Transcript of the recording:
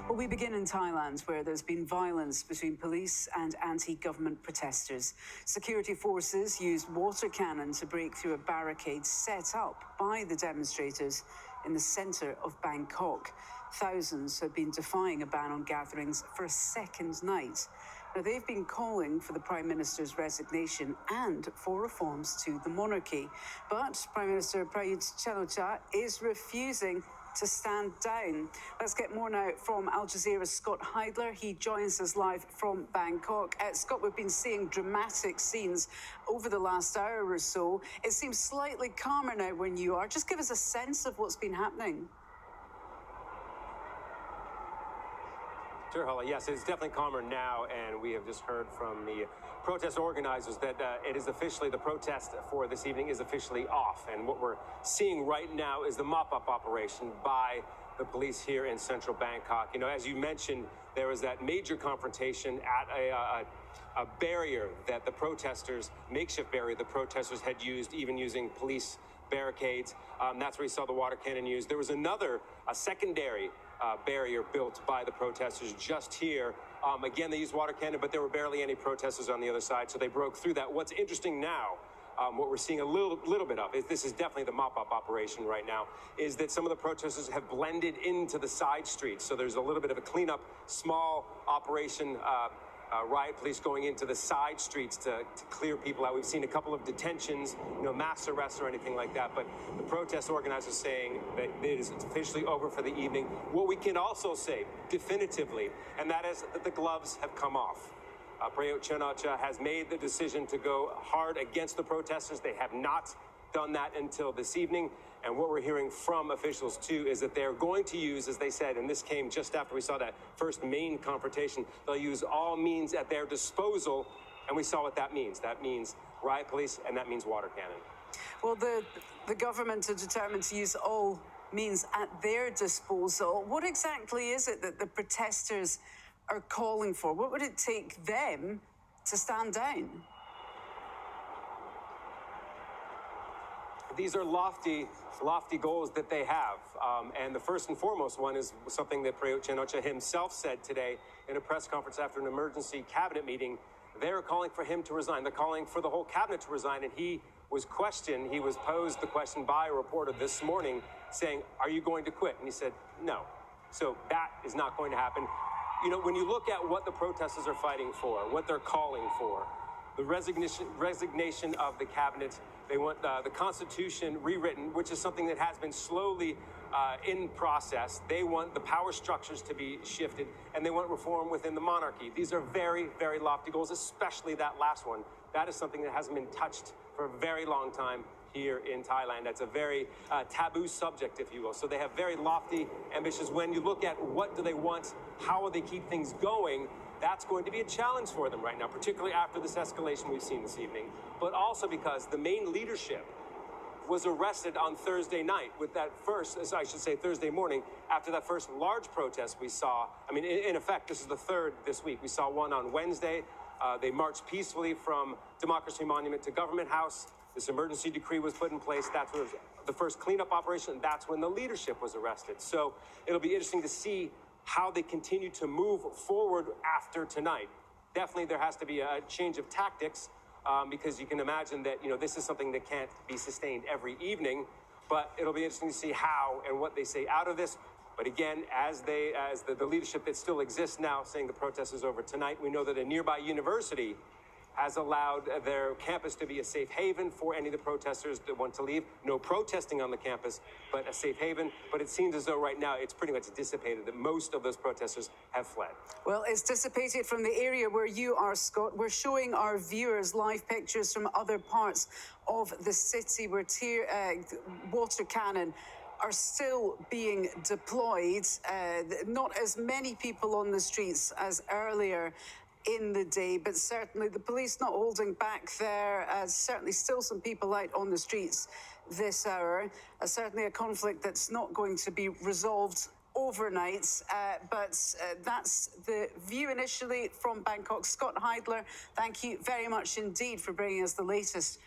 Well, we begin in Thailand, where there's been violence between police and anti-government protesters. Security forces used water cannon to break through a barricade set up by the demonstrators in the centre of Bangkok. Thousands have been defying a ban on gatherings for a second night. Now, they've been calling for the Prime Minister's resignation and for reforms to the monarchy. But Prime Minister Prayut Chan-o-cha is refusing to stand down. Let's get more now from Al Jazeera's Scott Heidler. He joins us live from Bangkok. Scott, we've been seeing dramatic scenes over the last hour or so. It seems slightly calmer now when you are. Just give us a sense of what's been happening. Sure, Holly. Yes, it's definitely calmer now, and we have just heard from the protest organizers that it is officially, the protest for this evening is officially off. And what we're seeing right now is the mop-up operation by the police here in central Bangkok. You know, as you mentioned, there was that major confrontation at a barrier that the protesters, makeshift barrier the protesters had used, even using police barricades. That's where we saw the water cannon used. There was a secondary barrier built by the protesters just here. Again, they used water cannon, but there were barely any protesters on the other side, so they broke through that. What's interesting now, what we're seeing a little bit of, is this is definitely the mop-up operation right now, is that some of the protesters have blended into the side streets. So there's a little bit of a cleanup, small operation, riot police going into the side streets to clear people out. We've seen a couple of detentions, mass arrests or anything like that, but the protest organizers saying that it is officially over for the evening. What we can also say definitively, and that is that the gloves have come off. Prayut Chan-o-cha has made the decision to go hard against the protesters. They have not done that until this evening. And what we're hearing from officials, too, is that they're going to use, as they said, and this came just after we saw that first main confrontation, they'll use all means at their disposal. And we saw what that means. That means riot police, and that means water cannon. Well, the government are determined to use all means at their disposal. What exactly is it that the protesters are calling for? What would it take them to stand down? These are lofty goals that they have. And the first and foremost one is something that Prayut Chan-o-cha himself said today in a press conference after an emergency cabinet meeting. They're calling for him to resign. They're calling for the whole cabinet to resign. And he was questioned. He was posed the question by a reporter this morning saying, "Are you going to quit?" And he said, "No." So that is not going to happen. You know, when you look at what the protesters are fighting for, what they're calling for, the resignation of the cabinet. They want the Constitution rewritten, which is something that has been slowly in process. They want the power structures to be shifted, and they want reform within the monarchy. These are very, very lofty goals, especially that last one. That is something that hasn't been touched for a very long time here in Thailand. That's a very taboo subject, if you will. So they have very lofty ambitions. When you look at what do they want, how will they keep things going, that's going to be a challenge for them right now, particularly after this escalation we've seen this evening, but also because the main leadership was arrested on Thursday night with that first, I should say Thursday morning, after that first large protest we saw. I mean, in effect, this is the third this week. We saw one on Wednesday. They marched peacefully from Democracy Monument to Government House. This emergency decree was put in place. That's was the first cleanup operation, and that's when the leadership was arrested. So it'll be interesting to see how they continue to move forward after tonight. Definitely there has to be a change of tactics because you can imagine that, this is something that can't be sustained every evening, but it'll be interesting to see how and what they say out of this. But again, as the leadership that still exists now saying the protest is over tonight, we know that a nearby university has allowed their campus to be a safe haven for any of the protesters that want to leave. No protesting on the campus, but a safe haven. But it seems as though right now it's pretty much dissipated, that most of those protesters have fled. Well, it's dissipated from the area where you are, Scott. We're showing our viewers live pictures from other parts of the city where water cannon are still being deployed. Not as many people on the streets as earlier in the day, but certainly the police not holding back there. Certainly still some people out on the streets this hour. Certainly a conflict that's not going to be resolved overnight, but that's the view initially from Bangkok. Scott Heidler, thank you very much indeed for bringing us the latest